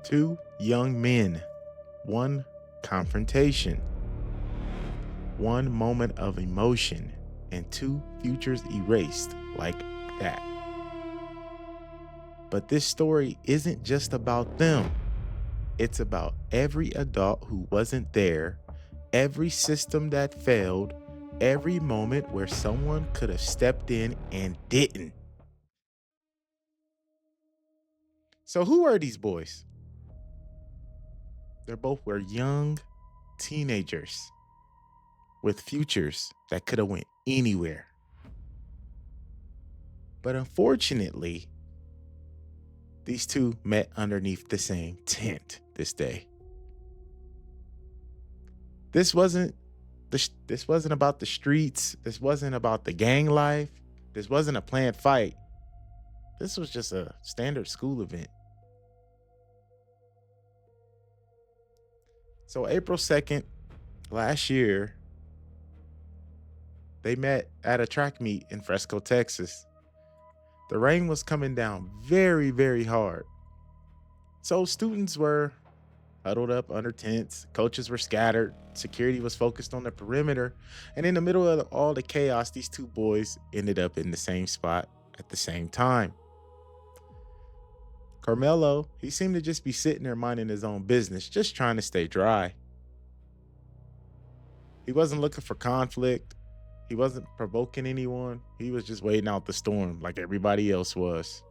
Two young men, one confrontation, one moment of emotion, and two futures erased like that. But this story isn't just about them, it's about every adult who wasn't there, every system that failed, every moment where someone could have stepped in and didn't. So, who are these boys? They both were young teenagers with futures that could have went anywhere. But unfortunately, these two met underneath the same tent this day. This wasn't this wasn't about the streets. This wasn't about the gang life. This wasn't a planned fight. This was just a standard school event. So April 2nd last year, they met at a track meet in Fresco, Texas. The rain was coming down very, very hard. So students were huddled up under tents, coaches were scattered, security was focused on the perimeter, and in the middle of all the chaos, these two boys ended up in the same spot at the same time. Karmello, he seemed to just be sitting there minding his own business, just trying to stay dry. He wasn't looking for conflict. He wasn't provoking anyone. He was just waiting out the storm like everybody else was.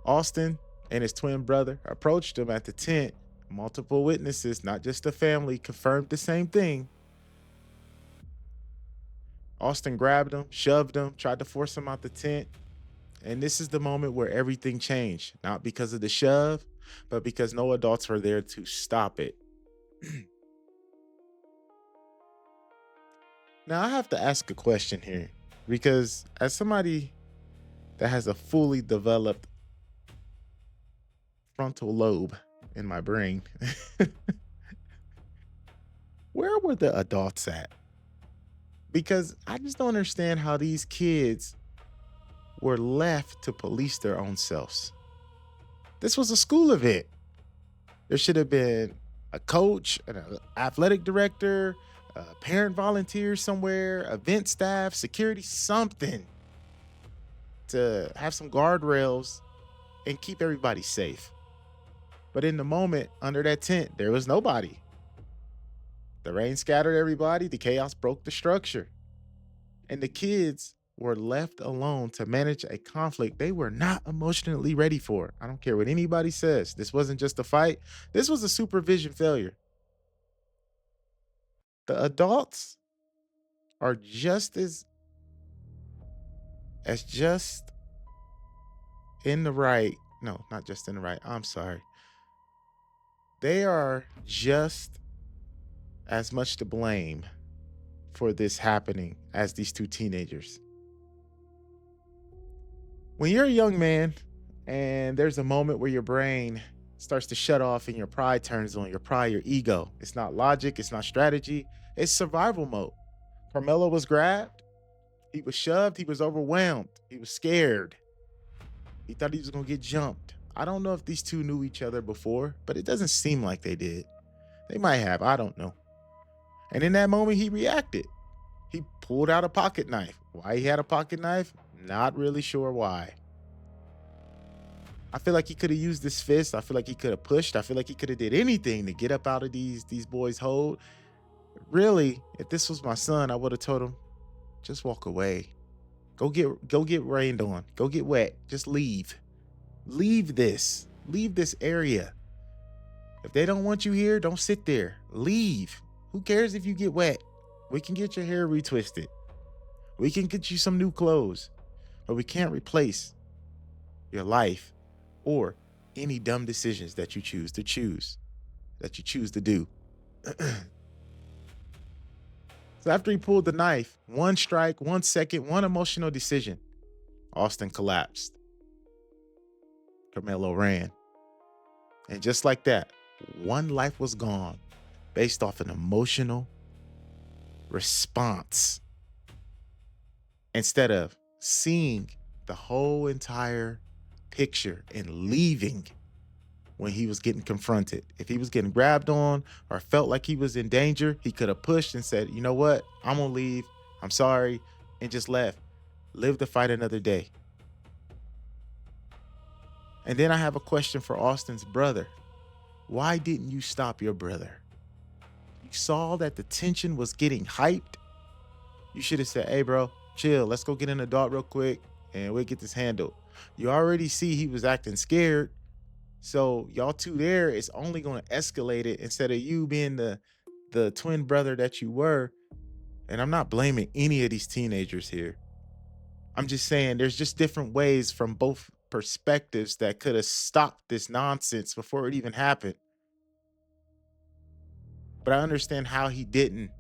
Austin and his twin brother approached him at the tent. Multiple witnesses, not just the family, confirmed the same thing. Austin grabbed him, shoved him, tried to force him out the tent. And this is the moment where everything changed, not because of the shove, but because no adults were there to stop it. Now, I have to ask a question here because as somebody that has a fully developed frontal lobe in my brain, where were the adults at? Because I just don't understand how these kids were left to police their own selves. This was a school event. There should have been a coach, an athletic director, a parent volunteer somewhere, event staff, security, something to have some guardrails and keep everybody safe. But in the moment under that tent, there was nobody. The rain scattered everybody, the chaos broke the structure. And the kids were left alone to manage a conflict they were not emotionally ready for. I don't care what anybody says. This wasn't just a fight. This was a supervision failure. The adults are just in the right. No, not just in the right. I'm sorry. They are just as much to blame for this happening as these two teenagers. When you're a young man and there's a moment where your brain starts to shut off and your pride turns on, your pride, your ego. It's not logic, it's not strategy, it's survival mode. Karmello was grabbed, he was shoved, he was overwhelmed, he was scared. He thought he was going to get jumped. I don't know if these two knew each other before, but it doesn't seem like they did. They might have, I don't know. And in that moment, he reacted. He pulled out a pocket knife. Why he had a pocket knife? Not really sure why. I feel like he could have used his fist. I feel like he could have pushed. I feel like he could have did anything to get up out of these boys' hold. Really, if this was my son, I would have told him, just walk away. Go get rained on. Go get wet. Just leave. Leave this. Leave this area. If they don't want you here, don't sit there. Leave. Who cares if you get wet? We can get your hair retwisted. We can get you some new clothes. But we can't replace your life or any dumb decisions that you choose to do. So after he pulled the knife, one strike, 1 second, one emotional decision, Austin collapsed. Karmello ran. And just like that, one life was gone based off an emotional response instead of seeing the whole entire picture and leaving when he was getting confronted. If he was getting grabbed on or felt like he was in danger, he could have pushed and said, you know what? I'm going to leave. I'm sorry. And just left. Live to fight another day. And then I have a question for Austin's brother. Why didn't you stop your brother? You saw that the tension was getting hyped. You should have said, hey, bro, chill. Let's go get an adult real quick and we'll get this handled. You already see he was acting scared. So y'all two there is only going to escalate it instead of you being the twin brother that you were. And I'm not blaming any of these teenagers here. I'm just saying there's just different ways from both perspectives that could have stopped this nonsense before it even happened. But I understand how he didn't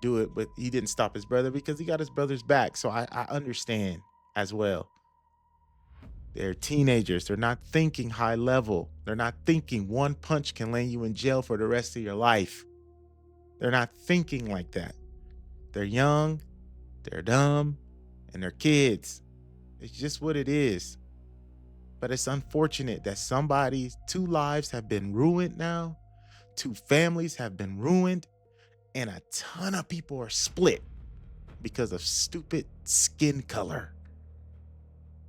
do it, but he didn't stop his brother because he got his brother's back. So I understand as well. They're teenagers. They're not thinking high level. They're not thinking one punch can land you in jail for the rest of your life. They're not thinking like that. They're young, they're dumb, and they're kids. It's just what it is. But it's unfortunate that somebody's 2 lives have been ruined now. 2 families have been ruined. And a ton of people are split because of stupid skin color.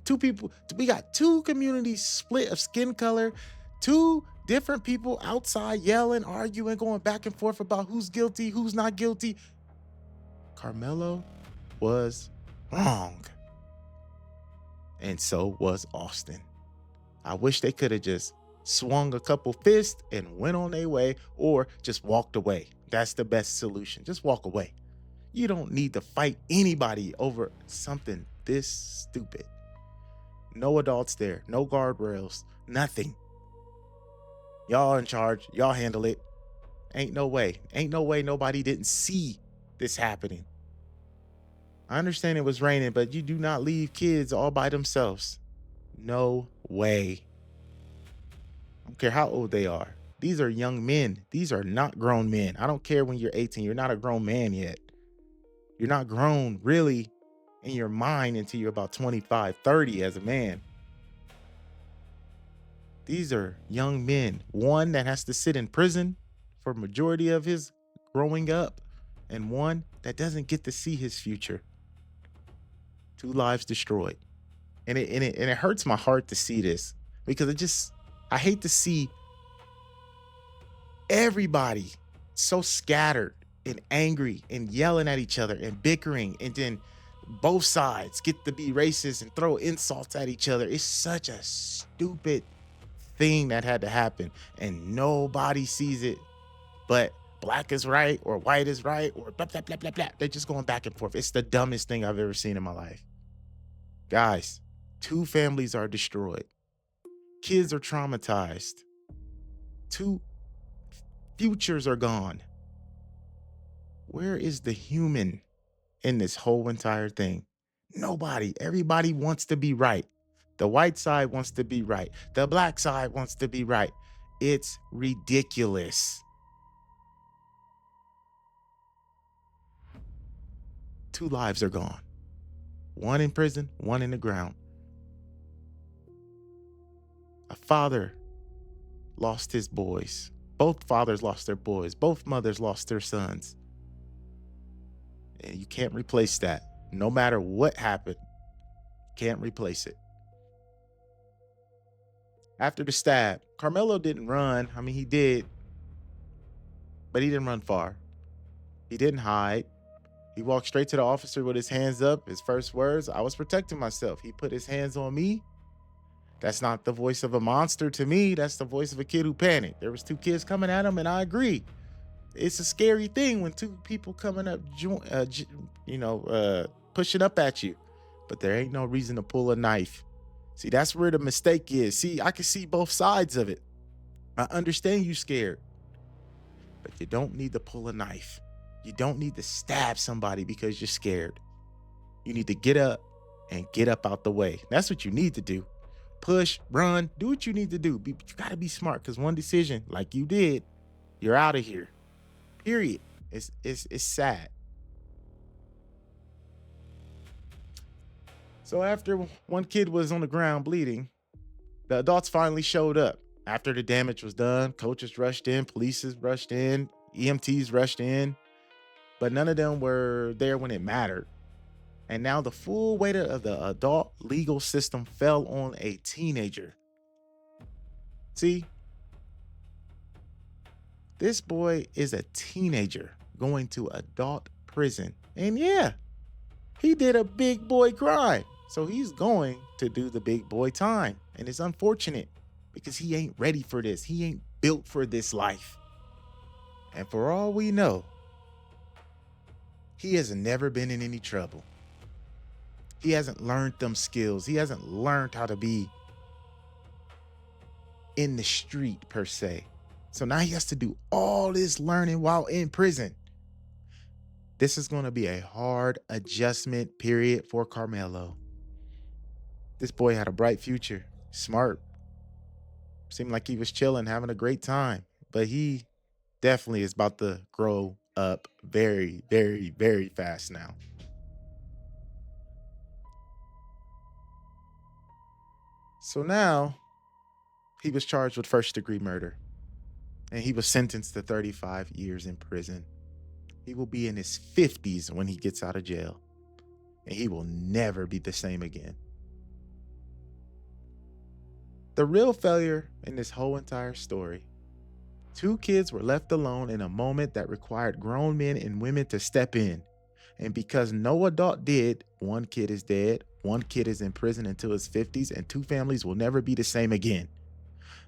2 people, we got 2 communities split of skin color, 2 different people outside yelling, arguing, going back and forth about who's guilty, who's not guilty. Karmello was wrong. And so was Austin. I wish they could have just swung a couple fists and went on their way or just walked away. That's the best solution. Just walk away. You don't need to fight anybody over something this stupid. No adults there, no guardrails, nothing. Y'all in charge, y'all handle it. Ain't no way nobody didn't see this happening. I understand it was raining, but you do not leave kids all by themselves. No way. I don't care how old they are. These are young men. These are not grown men. I don't care when you're 18. You're not a grown man yet. You're not grown really in your mind until you're about 25, 30 as a man. These are young men. One that has to sit in prison for majority of his growing up, and one that doesn't get to see his future. 2 lives destroyed. And it hurts my heart to see this because I hate to see everybody so scattered and angry and yelling at each other and bickering, and then both sides get to be racist and throw insults at each other. It's such a stupid thing that had to happen, and nobody sees it but black is right or white is right or blah blah blah blah blah. They're just going back and forth. It's the dumbest thing I've ever seen in my life. Guys, 2 families are destroyed. Kids are traumatized. 2 futures are gone. Where is the human in this whole entire thing? Nobody. Everybody wants to be right. The white side wants to be right. The black side wants to be right. It's ridiculous. 2 lives are gone. 1 in prison, 1 in the ground. A father lost his boys. Both fathers lost their boys. Both mothers lost their sons. And you can't replace that. No matter what happened, can't replace it. After the stab, Karmello didn't run. I mean, he did, but he didn't run far. He didn't hide. He walked straight to the officer with his hands up. His first words, I was protecting myself. He put his hands on me. That's not the voice of a monster to me. That's the voice of a kid who panicked. There was 2 kids coming at him, and I agree. It's a scary thing when 2 people coming up, pushing up at you. But there ain't no reason to pull a knife. See, that's where the mistake is. See, I can see both sides of it. I understand you scared, but you don't need to pull a knife. You don't need to stab somebody because you're scared. You need to get up and get up out the way. That's what you need to do. Push, run, do what you need to do. But you got to be smart, because one decision, like you did, you're out of here. Period. It's sad. So after one kid was on the ground bleeding, the adults finally showed up. After the damage was done, coaches rushed in, police rushed in, EMTs rushed in, but none of them were there when it mattered. And now the full weight of the adult legal system fell on a teenager. See, this boy is a teenager going to adult prison. And yeah, he did a big boy crime. So he's going to do the big boy time. And it's unfortunate because he ain't ready for this. He ain't built for this life. And for all we know, he has never been in any trouble. He hasn't learned them skills. He hasn't learned how to be in the street per se. So now he has to do all this learning while in prison. This is going to be a hard adjustment period for Karmello. This boy had a bright future, smart. Seemed like he was chilling, having a great time. But he definitely is about to grow up very, very, very fast now. So now he was charged with first-degree murder, and he was sentenced to 35 years in prison. He will be in his 50s when he gets out of jail, and he will never be the same again. The real failure in this whole entire story: two kids were left alone in a moment that required grown men and women to step in. And because no adult did, one kid is dead, one kid is in prison until his 50s, and two families will never be the same again.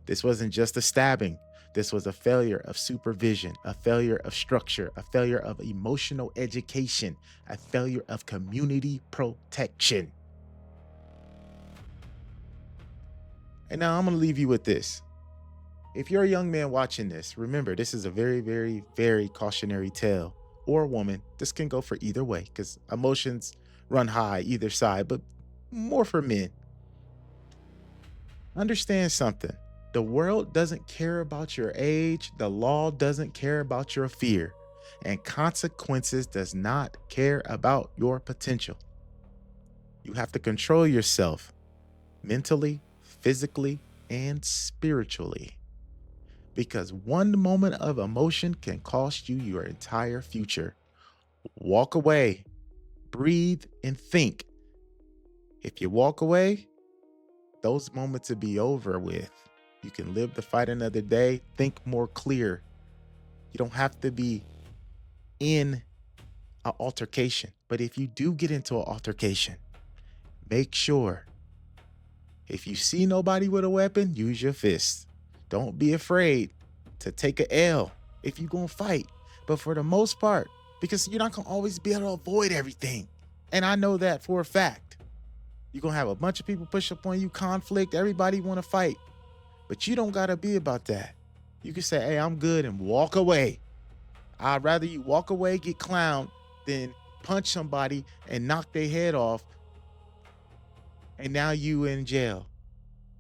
This wasn't just a stabbing. This was a failure of supervision, a failure of structure, a failure of emotional education, a failure of community protection. And now I'm going to leave you with this. If you're a young man watching this, remember, this is a very, very, very cautionary tale. Or a woman. This can go for either way because emotions run high either side, but more for men. Understand something. The world doesn't care about your age. The law doesn't care about your fear. And consequences does not care about your potential. You have to control yourself mentally, physically, and spiritually. Because one moment of emotion can cost you your entire future. Walk away, breathe, and think. If you walk away, those moments will be over with. You can live to fight another day, think more clear. You don't have to be in an altercation. But if you do get into an altercation, make sure if you see nobody with a weapon, use your fist. Don't be afraid to take a L if you're going to fight. But for the most part, because you're not going to always be able to avoid everything. And I know that for a fact. You're going to have a bunch of people push up on you, conflict, everybody want to fight. But you don't got to be about that. You can say, hey, I'm good, and walk away. I'd rather you walk away, get clowned, than punch somebody and knock their head off. And now you in jail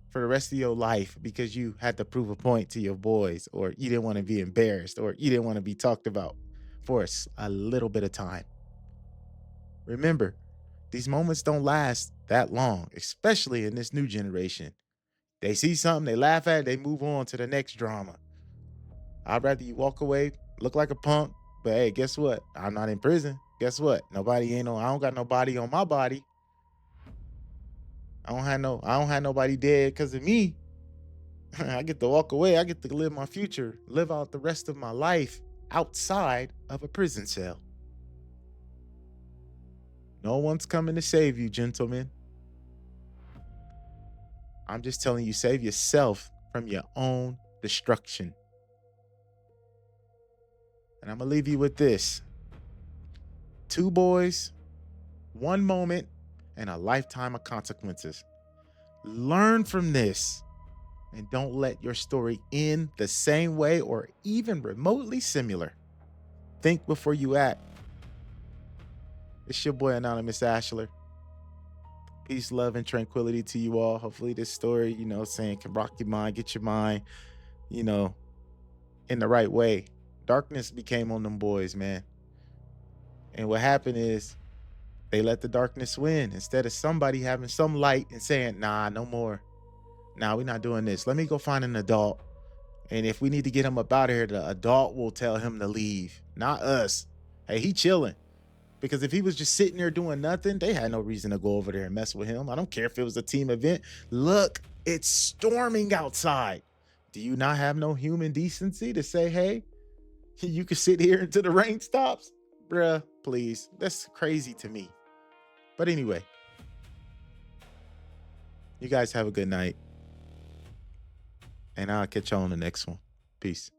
for the rest of your life because you had to prove a point to your boys, or you didn't want to be embarrassed, or you didn't want to be talked about for a little bit of time. Remember, these moments don't last that long, especially in this new generation. They see something, they laugh at it, they move on to the next drama. I'd rather you walk away, look like a punk, but hey, guess what? I'm not in prison. Guess what? I don't got nobody on my body. I don't have nobody dead because of me. I get to walk away. I get to live my future, live out the rest of my life outside of a prison cell. No one's coming to save you, gentlemen. I'm just telling you, save yourself from your own destruction. And I'm going to leave you with this. 2 boys, 1 moment, and a lifetime of consequences. Learn from this and don't let your story end the same way or even remotely similar. Think before you act. It's your boy Anonymous Ashler. Peace, love, and tranquility to you all. Hopefully this story, can rock your mind, get your mind, in the right way. Darkness became on them boys, man. And what happened is they let the darkness win instead of somebody having some light and saying, nah, no more. Nah, we're not doing this. Let me go find an adult. And if we need to get him up out of here, the adult will tell him to leave, not us. Hey, he chilling. Because if he was just sitting there doing nothing, they had no reason to go over there and mess with him. I don't care if it was a team event. Look, it's storming outside. Do you not have no human decency to say, hey, you can sit here until the rain stops? Bruh, please. That's crazy to me. But anyway, you guys have a good night. And I'll catch you on the next one. Peace.